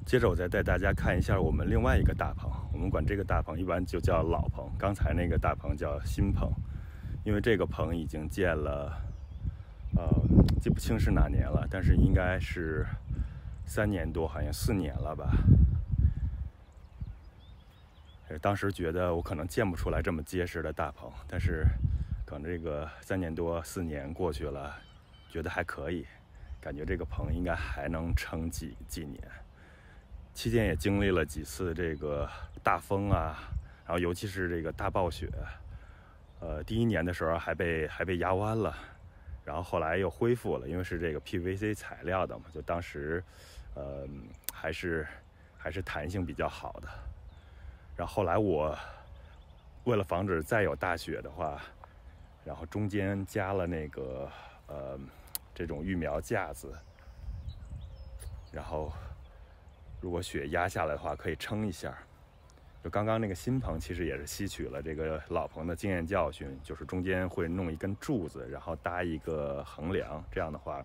接着我再带大家看一下我们另外一个大棚，我们管这个大棚一般就叫老棚，刚才那个大棚叫新棚，因为这个棚已经建了，记不清是哪年了，但是应该是3年多，好像4年了吧。当时觉得我可能建不出来这么结实的大棚，但是可能这个3年多4年过去了，觉得还可以，感觉这个棚应该还能撑几年。期间也经历了几次这个大风啊，然后尤其是这个大暴雪，第1年的时候还被压弯了，然后后来又恢复了，因为是这个 PVC 材料的嘛，就当时还是弹性比较好的。然后后来我为了防止再有大雪的话，然后中间加了那个这种育苗架子，然后如果雪压下来的话可以撑一下。就刚刚那个新棚其实也是吸取了这个老棚的经验教训，就是中间会弄一根柱子，然后搭一个横梁，这样的话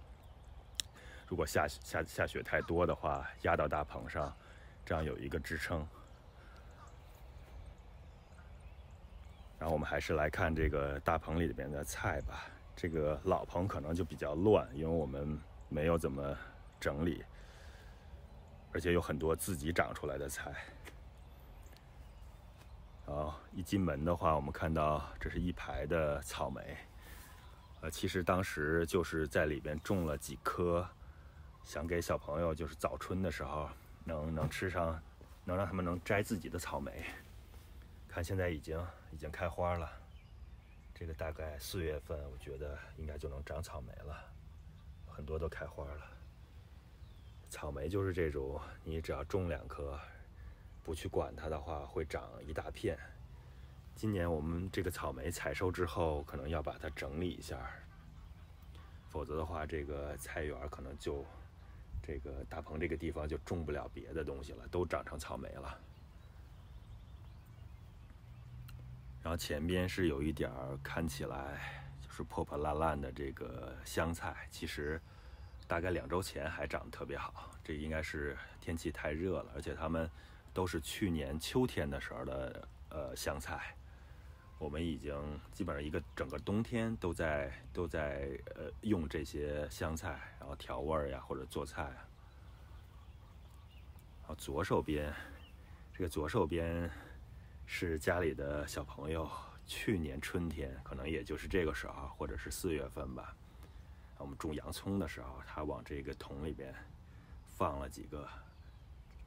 如果下雪太多的话压到大棚上，这样有一个支撑。然后我们还是来看这个大棚里边的菜吧。这个老棚可能就比较乱，因为我们没有怎么整理，而且有很多自己长出来的菜。一进门的话，我们看到这是一排的草莓，其实当时就是在里边种了几颗，想给小朋友就是早春的时候能吃上，能让他们能摘自己的草莓。看现在已经开花了，这个大概4月份，我觉得应该就能长草莓了，很多都开花了。草莓就是这种，你只要种2颗，不去管它的话，会长一大片。今年我们这个草莓采收之后，可能要把它整理一下，否则的话，这个菜园可能就这个大棚这个地方就种不了别的东西了，都长成草莓了。然后前边是有一点看起来就是破破烂烂的这个香菜，其实大概2周前还长得特别好，这应该是天气太热了，而且它们都是去年秋天的时候的香菜。我们已经基本上整个冬天都在用这些香菜，然后调味呀或者做菜。然后左手边是家里的小朋友去年春天，可能也就是这个时候，或者是4月份吧，我们种洋葱的时候，他往这个桶里边放了几个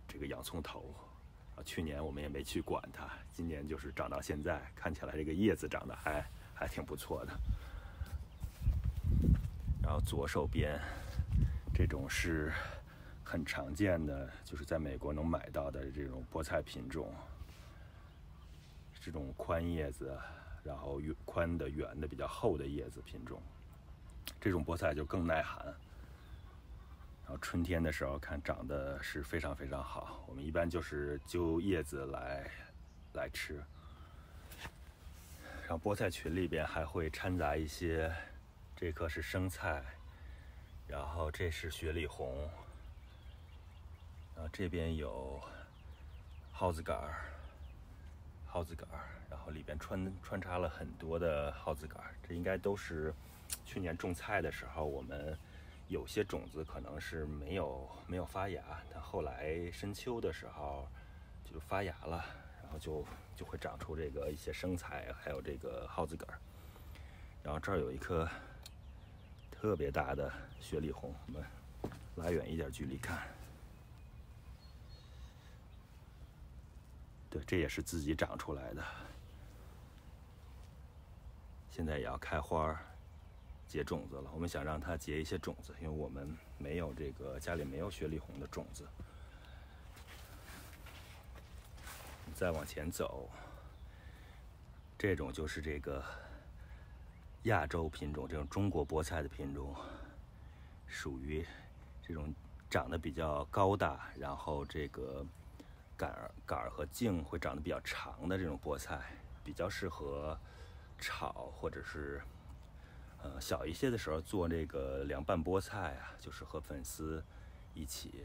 这个洋葱头。去年我们也没去管它，今年就是长到现在，看起来这个叶子长得还挺不错的。然后左手边这种是很常见的，就是在美国能买到的这种菠菜品种，这种宽叶子，然后宽的、圆的、比较厚的叶子品种，这种菠菜就更耐寒。然后春天的时候看长得是非常非常好，我们一般就是揪叶子来吃。然后菠菜群里边还会掺杂一些，这颗是生菜，然后这是雪里红，然后这边有蒿子杆，然后里边穿插了很多的蒿子杆，这应该都是去年种菜的时候我们。有些种子可能是没有发芽，但后来深秋的时候就发芽了，然后就会长出这个一些生菜，还有这个蒿子杆。然后这儿有一颗特别大的雪里红，我们拉远一点距离看，对，这也是自己长出来的，现在也要开花结种子了。我们想让它结一些种子，因为我们没有家里没有雪里红的种子。再往前走，这种就是这个亚洲品种，这种中国菠菜的品种，属于这种长得比较高大，然后这个杆儿和茎会长得比较长的这种菠菜，比较适合炒或者是小一些的时候做这个凉拌菠菜啊，就是和粉丝一起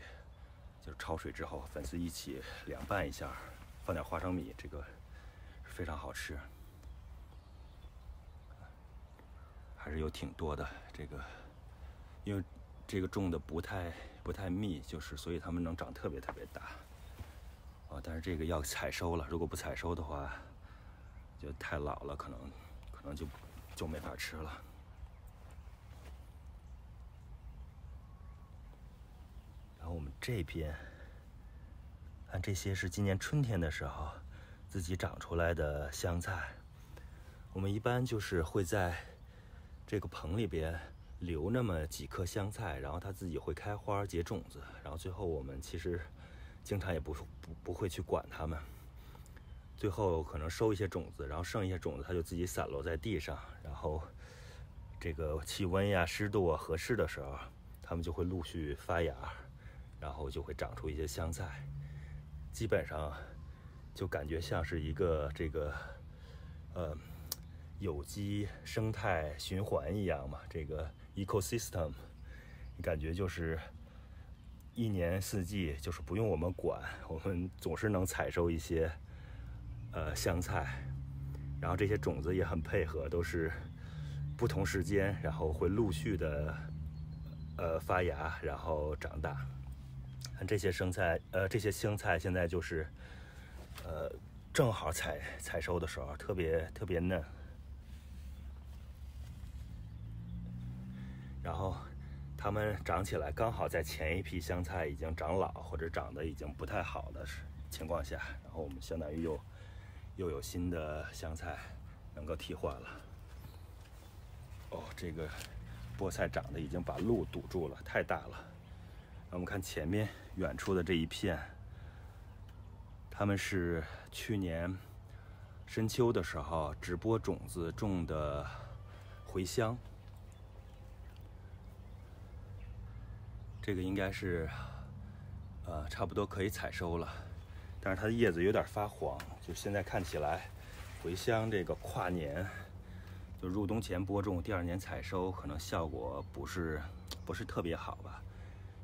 就是焯水之后粉丝一起凉拌一下，放点花生米，这个非常好吃。还是有挺多的这个，因为这个种的不太密，就是所以它们能长特别大。但是这个要采收了，如果不采收的话，就太老了，可能就没法吃了。然后我们这边，看这些是今年春天的时候自己长出来的香菜。我们一般就是会在这个棚里边留那么几颗香菜，然后它自己会开花结种子，然后最后我们其实经常也不会去管它们，最后可能收一些种子，然后剩一些种子它就自己散落在地上，然后这个气温呀、湿度啊合适的时候，它们就会陆续发芽，然后就会长出一些香菜。基本上就感觉像是一个这个有机生态循环一样嘛，这个 ecosystem， 你感觉就是一年四季就是不用我们管，我们总是能采收一些香菜，然后这些种子也很配合，都是不同时间，然后会陆续的发芽，然后长大。看这些这些香菜现在就是正好采收的时候，特别嫩。然后它们长起来刚好在前一批香菜已经长老或者长得已经不太好的情况下，然后我们相当于又有新的香菜能够替换了。这个菠菜长得已经把路堵住了，太大了。我们看前面远处的这一片，他们是去年深秋的时候直播种子种的茴香。这个应该是差不多可以采收了，但是它的叶子有点发黄，就现在看起来茴香这个跨年就入冬前播种，第2年采收，可能效果不是特别好吧。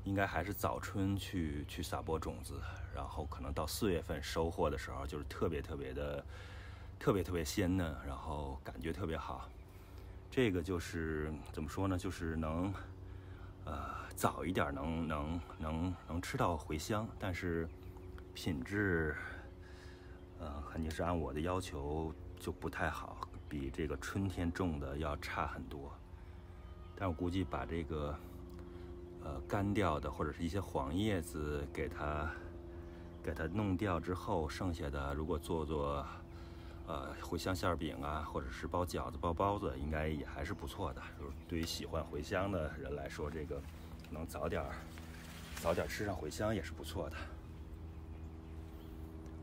应该还是早春去撒播种子，然后可能到4月份收获的时候，就是特别鲜嫩，然后感觉特别好。这个就是怎么说呢？就是能早一点能吃到茴香，但是品质肯定是按我的要求就不太好，比这个春天种的要差很多。但我估计把这个干掉的或者是一些黄叶子给它弄掉之后，剩下的如果做茴香馅饼啊，或者是包饺子包包子，应该也还是不错的。就是对于喜欢茴香的人来说，这个能早点吃上茴香也是不错的。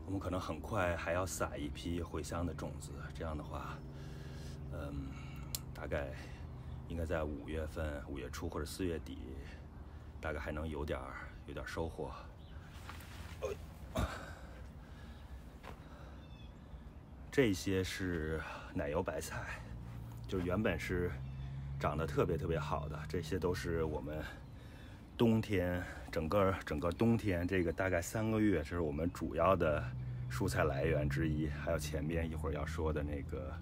我们可能很快还要撒一批茴香的种子，这样的话大概应该在5月份5月初或者4月底，大概还能有点收获。这些是奶油白菜，就是原本是长得特别好的，这些都是我们冬天整个冬天这个大概3个月，这是我们主要的蔬菜来源之一。还有前面一会儿要说的那个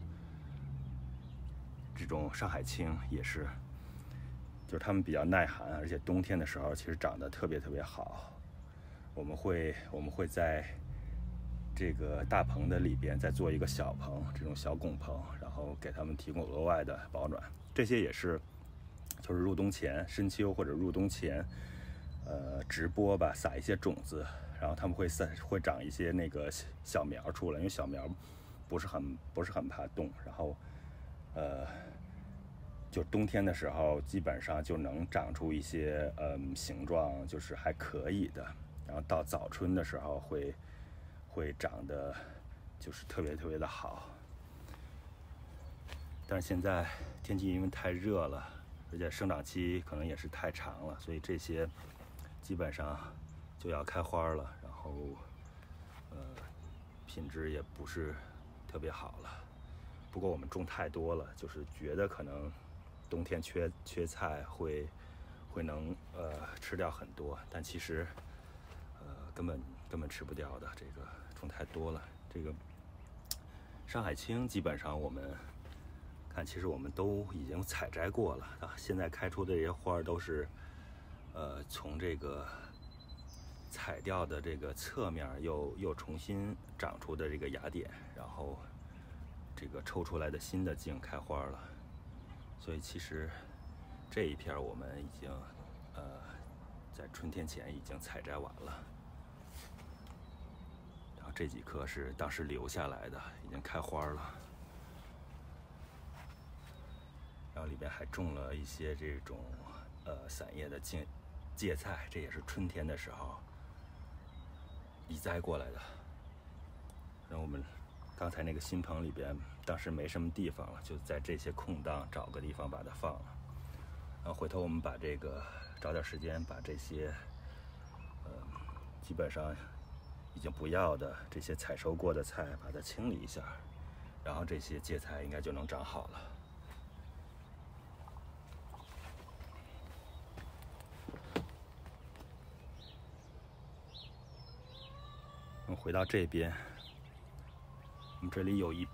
这种上海青也是，就是它们比较耐寒，而且冬天的时候其实长得特别好。我们会在这个大棚的里边再做一个小棚，这种小拱棚，然后给他们提供额外的保暖。这些也是就是入冬前深秋或者入冬前直播吧，撒一些种子，然后他们会长一些那个小苗出来，因为小苗不是很怕冻，然后就冬天的时候基本上就能长出一些形状就是还可以的，然后到早春的时候会长得就是特别的好。但是现在天气因为太热了，而且生长期可能也是太长了，所以这些基本上就要开花了，然后品质也不是特别好了。不过我们种太多了，就是觉得可能冬天缺菜会能吃掉很多，但其实根本吃不掉的，这个种太多了。这个上海青基本上我们看，其实我们都已经采摘过了啊。现在开出的这些花都是从这个采掉的这个侧面又重新长出的这个芽点，然后这个抽出来的新的茎开花了。所以其实这一片我们已经在春天前已经采摘完了。然后这几棵是当时留下来的，已经开花了。然后里边还种了一些这种散叶的芥菜，这也是春天的时候移栽过来的。然后我们刚才那个新棚里边，当时没什么地方了，就在这些空档找个地方把它放了。然后回头我们把这个找点时间把这些基本上已经不要的这些采收过的菜把它清理一下，然后这些芥菜应该就能长好了。我们回到这边，我们这里有一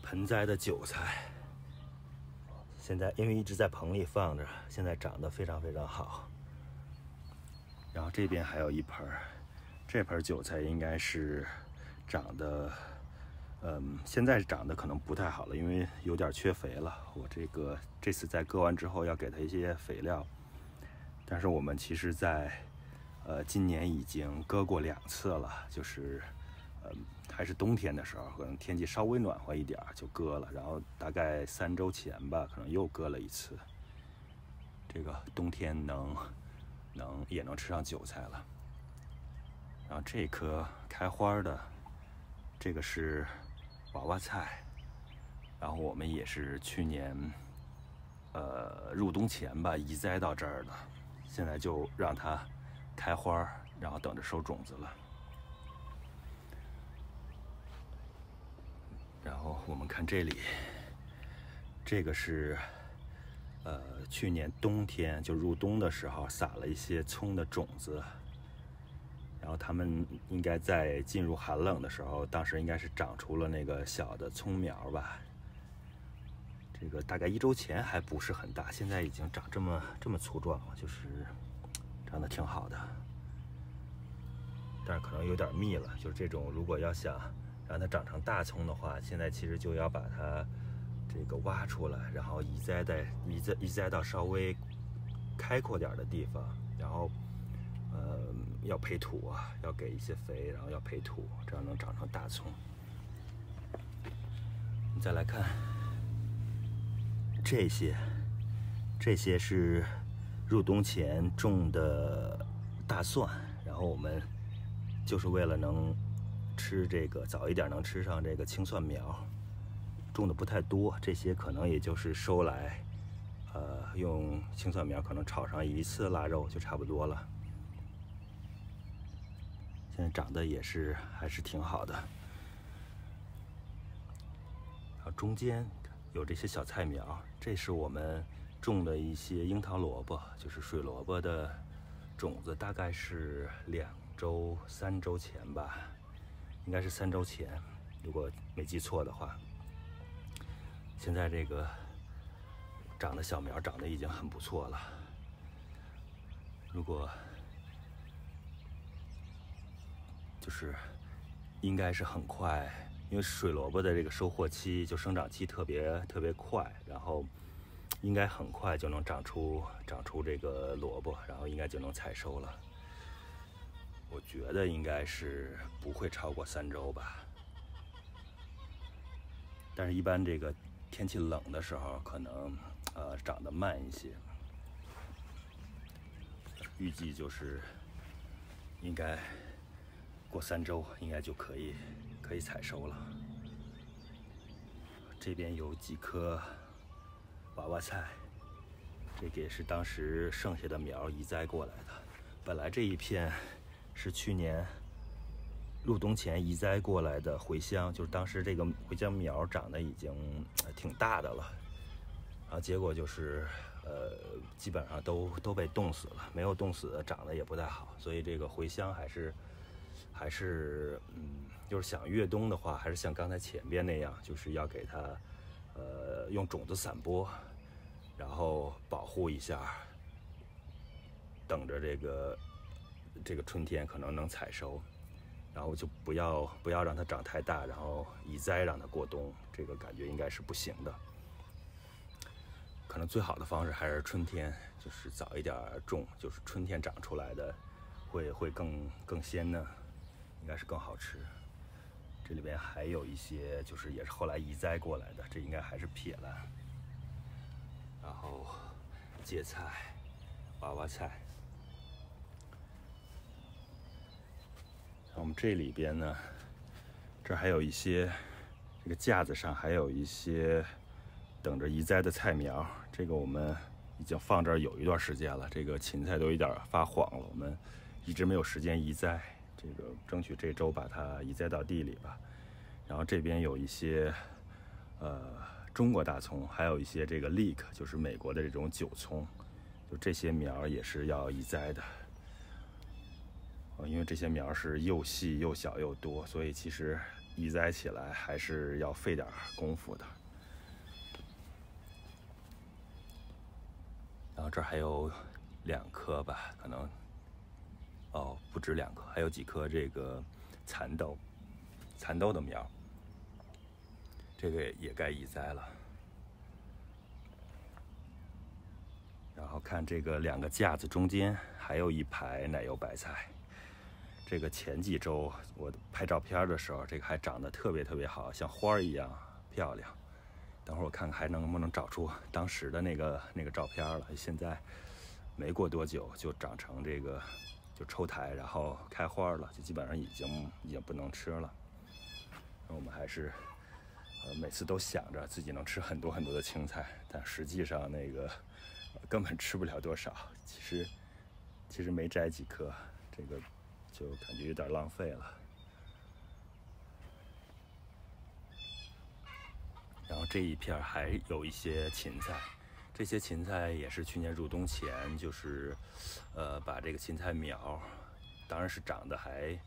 盆栽的韭菜，现在因为一直在棚里放着，现在长得非常非常好。然后这边还有一盆，这盆韭菜应该是长得，现在长得可能不太好了，因为有点缺肥了。我这次在割完之后要给它一些肥料，但是我们其实在今年已经割过2次了，就是还是冬天的时候，可能天气稍微暖和一点就割了，然后大概3周前吧，可能又割了1次。这个冬天也能吃上韭菜了。然后这棵开花的，这个是娃娃菜，然后我们也是去年入冬前吧移栽到这儿的，现在就让它开花，然后等着收种子了。然后我们看这里，这个是去年冬天就入冬的时候撒了一些葱的种子，然后它们应该在进入寒冷的时候，当时应该是长出了那个小的葱苗吧。这个大概1周前还不是很大，现在已经长这么粗壮了，就是长得挺好的。但是可能有点密了，就是这种如果要想让它长成大葱的话，现在其实就要把它这个挖出来，然后移栽到稍微开阔点的地方，然后要培土啊，要给一些肥，然后要培土，这样能长成大葱。你再来看这些是入冬前种的大蒜，然后我们就是为了能吃这个早一点能吃上这个青蒜苗，种的不太多，这些可能也就是收来用青蒜苗可能炒上1次腊肉就差不多了。现在长得也是还是挺好的。然后中间有这些小菜苗，这是我们种的一些樱桃萝卜，就是水萝卜的种子，大概是3周前吧，应该是3周前，如果没记错的话。现在这个长的小苗长得已经很不错了，如果就是应该是很快，因为水萝卜的这个收获期就生长期特别快，然后应该很快就能长出这个萝卜，然后应该就能采收了。我觉得应该是不会超过3周吧，但是一般这个天气冷的时候可能长得慢一些，预计就是应该过3周应该就可以采收了。这边有几棵娃娃菜，这个也是当时剩下的苗移栽过来的。本来这一片是去年入冬前移栽过来的茴香，就是当时这个茴香苗长得已经挺大的了，然后结果就是基本上都被冻死了，没有冻死的长得也不太好，所以这个茴香还是就是想越冬的话，还是像刚才前边那样，就是要给它用种子散播，然后保护一下，等着这个春天可能能采收，然后就不要让它长太大，然后移栽让它过冬，这个感觉应该是不行的。可能最好的方式还是春天，就是早一点种，就是春天长出来的会更鲜嫩，应该是更好吃。这里边还有一些就是也是后来移栽过来的，这应该还是撇兰，然后芥菜、娃娃菜。我们这里边呢，这还有一些这个架子上还有一些等着移栽的菜苗，这个我们已经放这儿有一段时间了，这个芹菜都有点发黄了，我们一直没有时间移栽，这个争取这周把它移栽到地里吧。然后这边有一些中国大葱，还有一些这个 leek， 就是美国的这种韭葱，就这些苗也是要移栽的。因为这些苗是又细又小又多，所以其实移栽起来还是要费点功夫的。然后这儿还有2颗吧，可能不止2颗，还有几颗这个蚕豆的苗，这个也该移栽了。然后看这个2个架子中间还有一排奶油白菜，这个前几周我拍照片的时候，这个还长得特别好，像花一样漂亮。等会儿我看看还能不能找出当时的那个照片了。现在没过多久就长成这个，就抽苔，然后开花了，就基本上已经不能吃了。我们还是每次都想着自己能吃很多的青菜，但实际上那个根本吃不了多少。其实没摘几颗，这个就感觉有点浪费了。然后这一片还有一些芹菜，这些芹菜也是去年入冬前，就是把这个芹菜苗，当然是长得还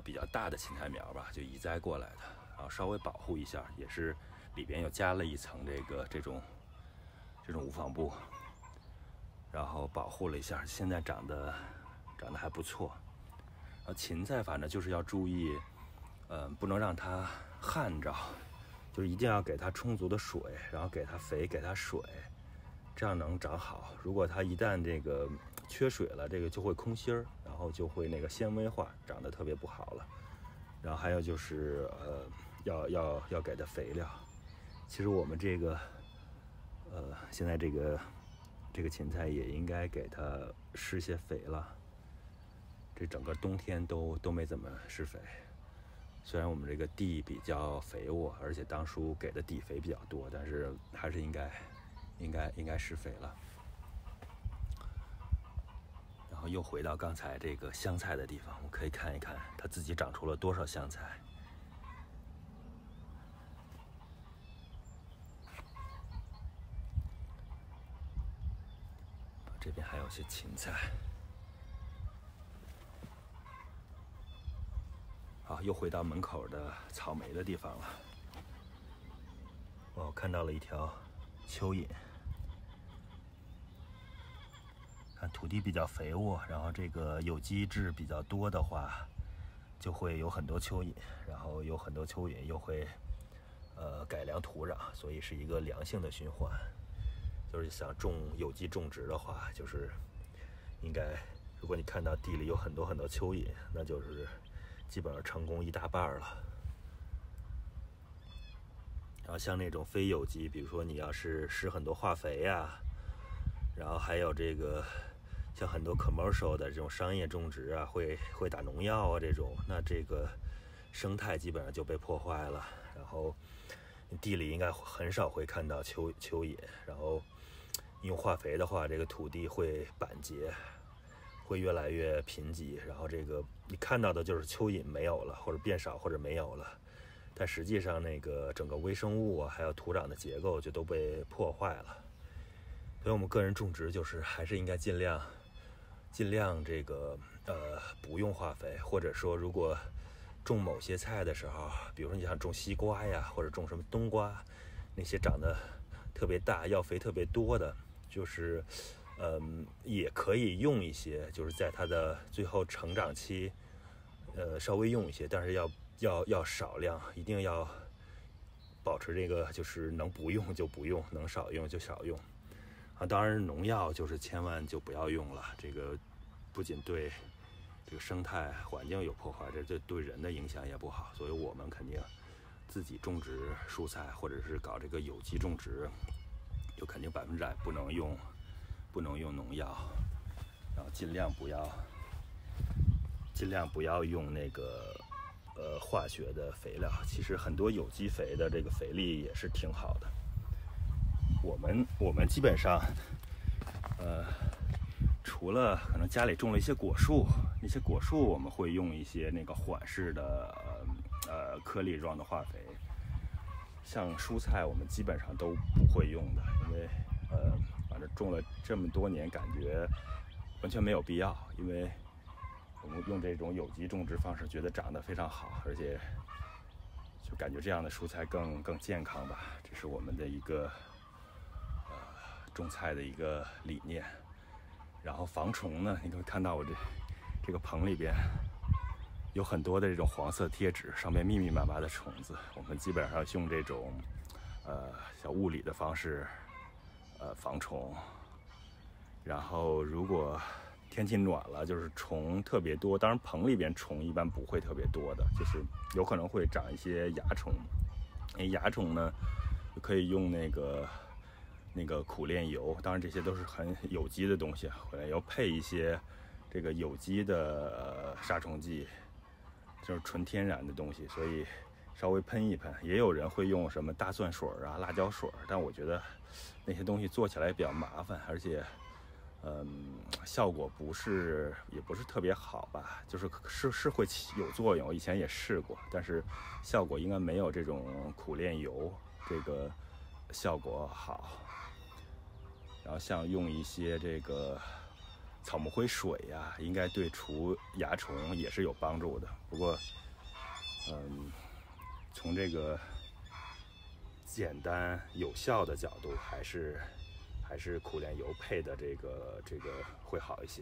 比较大的芹菜苗吧，就移栽过来的，然后稍微保护一下，也是里边又加了一层这种无纺布，然后保护了一下，现在长得还不错。芹菜反正就是要注意，不能让它旱着，就是一定要给它充足的水，然后给它肥，给它水，这样能长好。如果它一旦这个缺水了，这个就会空心儿，然后就会那个纤维化，长得特别不好了。然后还有就是要给它肥料。其实我们这个现在这个芹菜也应该给它施些肥了。这整个冬天都没怎么施肥，虽然我们这个地比较肥沃，而且当初给的底肥比较多，但是还是应该施肥了。然后又回到刚才这个香菜的地方，我们可以看一看它自己长出了多少香菜。这边还有些芹菜。好，又回到门口的草莓的地方了。我看到了一条蚯蚓，看土地比较肥沃，然后这个有机质比较多的话，就会有很多蚯蚓，然后有很多蚯蚓又会改良土壤，所以是一个良性的循环。就是想种有机种植的话，就是应该，如果你看到地里有很多蚯蚓，那就是基本上成功一大半了。然后像那种非有机，比如说你要是施很多化肥呀，然后还有这个像很多 commercial 的这种商业种植啊，会打农药啊这种，那这个生态基本上就被破坏了。然后地里应该很少会看到蚯蚓，然后用化肥的话，这个土地会板结，会越来越贫瘠，然后这个你看到的就是蚯蚓没有了，或者变少，或者没有了，但实际上那个整个微生物啊，还有土壤的结构就都被破坏了。所以我们个人种植就是还是应该尽量这个不用化肥，或者说如果种某些菜的时候，比如说你想种西瓜呀，或者种什么冬瓜，那些长得特别大、要肥特别多的，就是也可以用一些，就是在它的最后成长期，稍微用一些，但是要少量，一定要保持这个，就是能不用就不用，能少用就少用。啊，当然农药就是千万就不要用了，这个不仅对这个生态环境有破坏，这对人的影响也不好。所以我们肯定自己种植蔬菜，或者是搞这个有机种植，就肯定100%不能用农药，然后尽量不要用那个化学的肥料。其实很多有机肥的这个肥力也是挺好的。我们基本上，除了可能家里种了一些果树，那些果树我们会用一些那个缓释的颗粒状的化肥。像蔬菜我们基本上都不会用的，因为反正种了这么多年，感觉完全没有必要。因为我们用这种有机种植方式，觉得长得非常好，而且就感觉这样的蔬菜更健康吧。这是我们的一个种菜的一个理念。然后防虫呢，你可以看到我这个棚里边有很多的这种黄色贴纸，上面密密麻麻的虫子。我们基本上用这种小物理的方式防虫。然后如果天气暖了，就是虫特别多，当然棚里边虫一般不会特别多的，就是有可能会长一些蚜虫。蚜虫呢可以用那个苦楝油，当然这些都是很有机的东西，苦楝油配一些这个有机的杀虫剂，就是纯天然的东西，所以稍微喷一喷。也有人会用什么大蒜水啊、辣椒水，但我觉得那些东西做起来比较麻烦，而且效果也不是特别好吧，就是会有作用，我以前也试过，但是效果应该没有这种苦楝油这个效果好。然后像用一些这个草木灰水呀，应该对除蚜虫也是有帮助的。不过从这个简单有效的角度，还是苦楝油配的这个会好一些。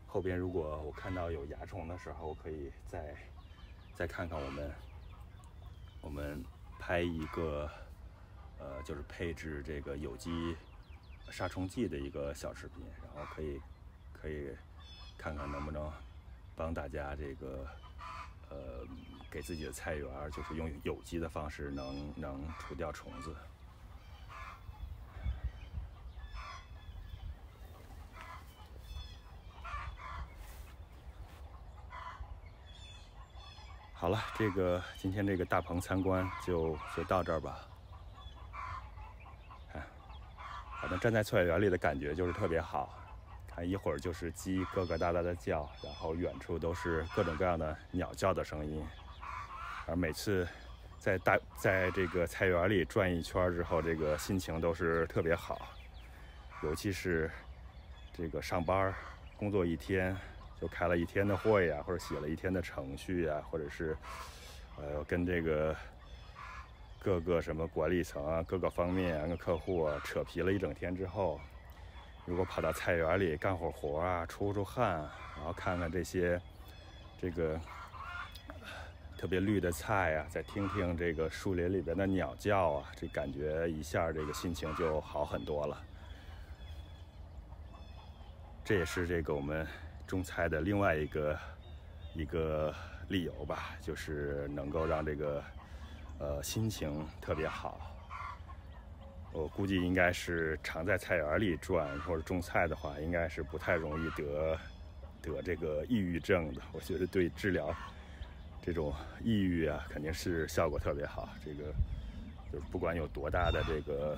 后边如果我看到有蚜虫的时候，我可以再看看我们拍一个就是配置这个有机杀虫剂的一个小视频，然后可以看看能不能帮大家这个给自己的菜园就是用有机的方式能除掉虫子。好了，今天这个大棚参观就到这儿吧。反正站在菜园里的感觉就是特别好，看一会儿就是鸡咯咯哒哒的叫，然后远处都是各种各样的鸟叫的声音。而每次在这个菜园里转一圈之后，这个心情都是特别好。尤其是这个上班工作一天，就开了一天的会呀，或者写了一天的程序呀，或者是跟这个各个什么管理层啊、各个方面啊、跟客户啊扯皮了一整天之后，如果跑到菜园里干会儿活啊、出汗，然后看看这个特别绿的菜啊，再听听这个树林里边的鸟叫啊，这感觉一下这个心情就好很多了。这也是这个我们种菜的另外一个理由吧，就是能够让这个心情特别好。我估计应该是常在菜园里转或者种菜的话，应该是不太容易得这个抑郁症的。我觉得对治疗这种抑郁啊，肯定是效果特别好。这个就是不管有多大的这个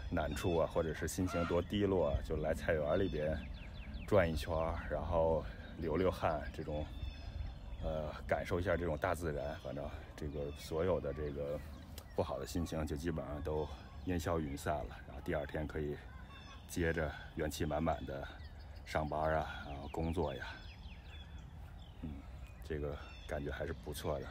难处啊，或者是心情多低落啊，就来菜园里边转一圈，然后流汗，这种感受一下这种大自然，反正这个所有的这个不好的心情就基本上都烟消云散了，然后第二天可以接着元气满满的上班啊，然后工作呀，这个感觉还是不错的。